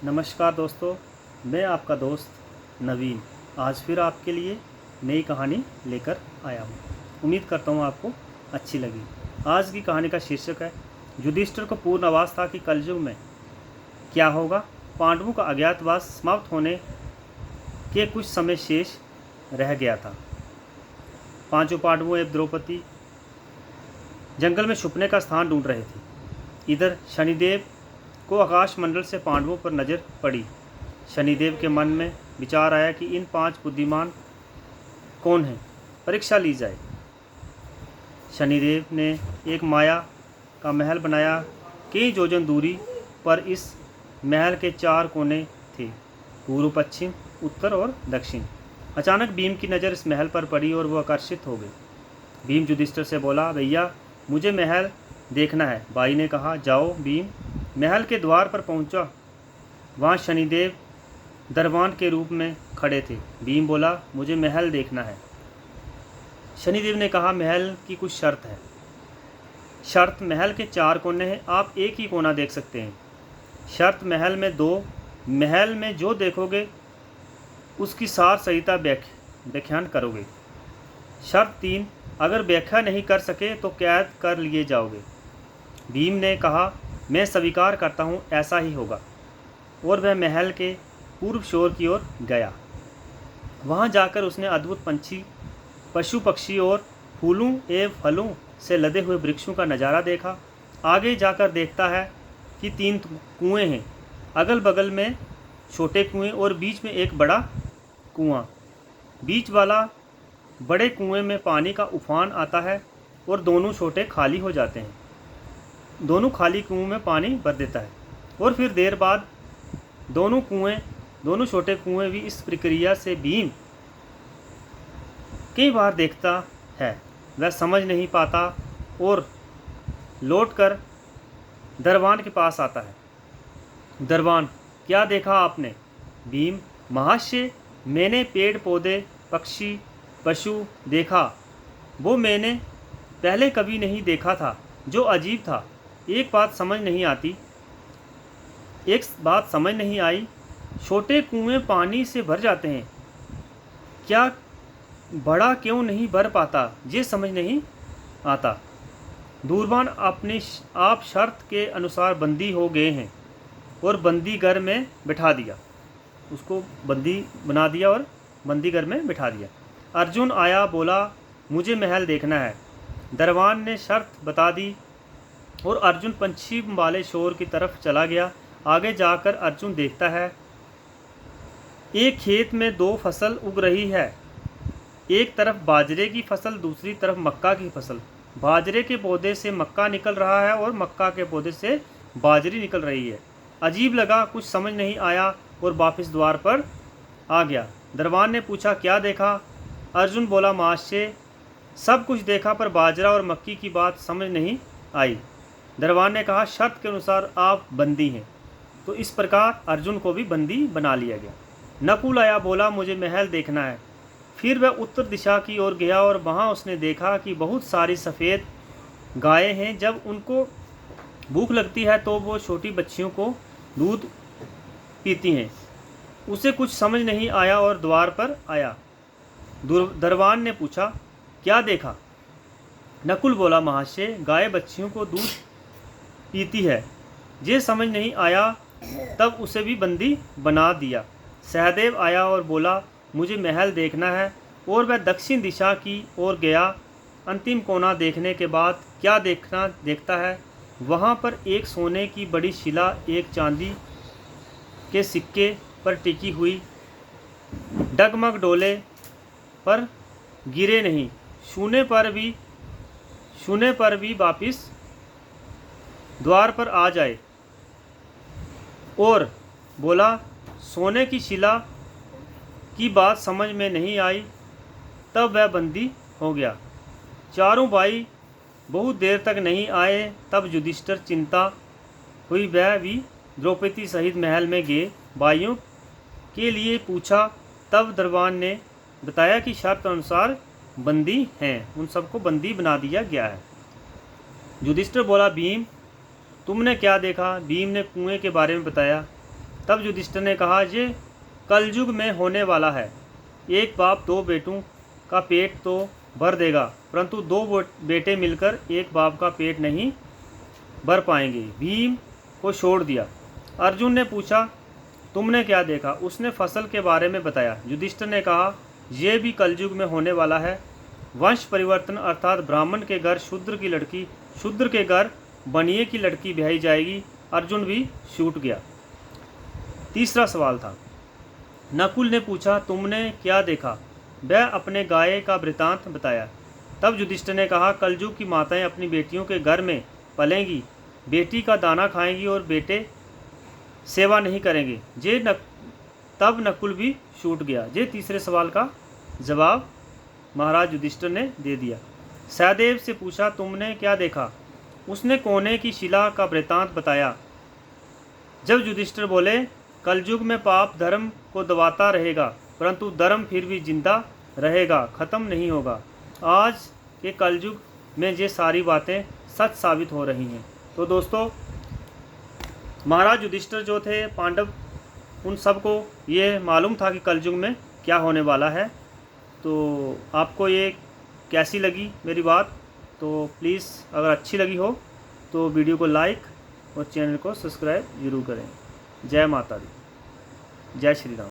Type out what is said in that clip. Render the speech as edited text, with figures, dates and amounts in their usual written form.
नमस्कार दोस्तों, मैं आपका दोस्त नवीन आज फिर आपके लिए नई कहानी लेकर आया हूँ। उम्मीद करता हूँ आपको अच्छी लगी। आज की कहानी का शीर्षक है युधिष्ठिर को पूर्ण आभास था कि कलयुग में क्या होगा। पांडवों का अज्ञातवास समाप्त होने के कुछ समय शेष रह गया था। पांचों पांडवों एवं द्रौपदी जंगल में छुपने का स्थान ढूंढ रहे थे। इधर शनिदेव को आकाश मंडल से पांडवों पर नजर पड़ी। शनिदेव के मन में विचार आया कि इन 5 बुद्धिमान कौन हैं, परीक्षा ली जाए। शनिदेव ने एक माया का महल बनाया। कई योजन दूरी पर इस महल के 4 कोने थे, पूर्व, पश्चिम, उत्तर और दक्षिण। अचानक भीम की नज़र इस महल पर पड़ी और वो आकर्षित हो गए। भीम युधिष्ठिर से बोला, भैया मुझे महल देखना है। भाई ने कहा, जाओ। भीम महल के द्वार पर पहुंचा। वहाँ शनिदेव दरबान के रूप में खड़े थे। भीम बोला, मुझे महल देखना है। शनिदेव ने कहा, महल की कुछ शर्त है। शर्त, महल के 4 कोने हैं, आप एक ही कोना देख सकते हैं। शर्त, महल में 2, महल में जो देखोगे उसकी सार संहिता व्याख्यान करोगे। शर्त 3, अगर व्याख्या नहीं कर सके तो कैद कर लिए जाओगे। भीम ने कहा, मैं स्वीकार करता हूँ, ऐसा ही होगा। और वह महल के पूर्व शोर की ओर गया। वहाँ जाकर उसने अद्भुत पंछी, पशु पक्षी और फूलों एवं फलों से लदे हुए वृक्षों का नज़ारा देखा। आगे जाकर देखता है कि 3 कुएं हैं, अगल बगल में छोटे कुएं और बीच में एक बड़ा कुआं। बीच वाला बड़े कुएं में पानी का उफान आता है और दोनों छोटे खाली हो जाते हैं। दोनों खाली कुओं में पानी भर देता है और फिर देर बाद दोनों छोटे कुएं भी। इस प्रक्रिया से भीम कई बार देखता है, वह समझ नहीं पाता और लौटकर दरबान के पास आता है। दरबान, क्या देखा आपने? भीम, महाशय मैंने पेड़ पौधे, पक्षी, पशु देखा। वो मैंने पहले कभी नहीं देखा था, जो अजीब था। एक बात समझ नहीं आई, छोटे कुएं पानी से भर जाते हैं, क्या बड़ा क्यों नहीं भर पाता, ये समझ नहीं आता। दूरबान, आप शर्त के अनुसार बंदी हो गए हैं और बंदी घर में बिठा दिया। उसको बंदी बना दिया और बंदी घर में बिठा दिया। अर्जुन आया, बोला, मुझे महल देखना है। दरबान ने शर्त बता दी और अर्जुन पश्चिम वाले शोर की तरफ चला गया। आगे जाकर अर्जुन देखता है, एक खेत में 2 फसल उग रही है। एक तरफ बाजरे की फसल, दूसरी तरफ मक्का की फसल। बाजरे के पौधे से मक्का निकल रहा है और मक्का के पौधे से बाजरी निकल रही है। अजीब लगा, कुछ समझ नहीं आया और वापस द्वार पर आ गया। दरबान ने पूछा, क्या देखा? अर्जुन बोला, महाशय सब कुछ देखा, पर बाजरा और मक्की की बात समझ नहीं आई। दरबान ने कहा, शर्त के अनुसार आप बंदी हैं। तो इस प्रकार अर्जुन को भी बंदी बना लिया गया। नकुल आया, बोला, मुझे महल देखना है। फिर वह उत्तर दिशा की ओर गया और वहाँ उसने देखा कि बहुत सारी सफ़ेद गायें हैं। जब उनको भूख लगती है तो वो छोटी बच्चियों को दूध पीती हैं। उसे कुछ समझ नहीं आया और द्वार पर आया। दरबान ने पूछा, क्या देखा? नकुल बोला, महाशय गाय बच्चियों को दूध पीती है, ये समझ नहीं आया, तब उसे भी बंदी बना दिया। सहदेव आया और बोला, मुझे महल देखना है। और वह दक्षिण दिशा की ओर गया। अंतिम कोना देखने के बाद क्या देखता है, वहाँ पर एक सोने की बड़ी शिला एक चांदी के सिक्के पर टिकी हुई, डगमग डोले पर गिरे नहीं, छूने पर भी वापिस द्वार पर आ जाए। और बोला, सोने की शिला की बात समझ में नहीं आई, तब वह बंदी हो गया। चारों भाई बहुत देर तक नहीं आए, तब युधिष्ठिर चिंता हुई। वह भी द्रौपदी सहित महल में गए, भाइयों के लिए पूछा। तब दरबान ने बताया कि शर्त अनुसार बंदी हैं, उन सबको बंदी बना दिया गया है। युधिष्ठिर बोला, भीम तुमने क्या देखा? भीम ने कुएं के बारे में बताया। तब युधिष्ठिर ने कहा, ये कलयुग में होने वाला है। एक बाप दो बेटों का पेट तो भर देगा, परंतु दो बेटे मिलकर एक बाप का पेट नहीं भर पाएंगे। भीम को छोड़ दिया। अर्जुन ने पूछा, तुमने क्या देखा? उसने फसल के बारे में बताया। युधिष्ठिर ने कहा, यह भी कलयुग में होने वाला है। वंश परिवर्तन अर्थात ब्राह्मण के घर शूद्र की लड़की, शूद्र के घर बनिए की लड़की ब्याही जाएगी। अर्जुन भी छूट गया। तीसरा सवाल था, नकुल ने पूछा, तुमने क्या देखा? वह अपने गाय का वृतांत बताया। तब युधिष्ठिर ने कहा, कलयुग की माताएं अपनी बेटियों के घर में पलेंगी, बेटी का दाना खाएंगी और बेटे सेवा नहीं करेंगे। तब नकुल भी छूट गया। ये तीसरे सवाल का जवाब महाराज युधिष्ठिर ने दे दिया। सहदेव से पूछा, तुमने क्या देखा? उसने कोने की शिला का वृतांत बताया। जब युधिष्ठिर बोले, कलयुग में पाप धर्म को दबाता रहेगा, परंतु धर्म फिर भी जिंदा रहेगा, खत्म नहीं होगा। आज के कलयुग में ये सारी बातें सच साबित हो रही हैं। तो दोस्तों, महाराज युधिष्ठिर जो थे पांडव, उन सबको ये मालूम था कि कलयुग में क्या होने वाला है। तो आपको ये कैसी लगी मेरी बात? तो प्लीज़ अगर अच्छी लगी हो तो वीडियो को लाइक और चैनल को सब्सक्राइब जरूर करें। जय माता दी, जय श्री राम।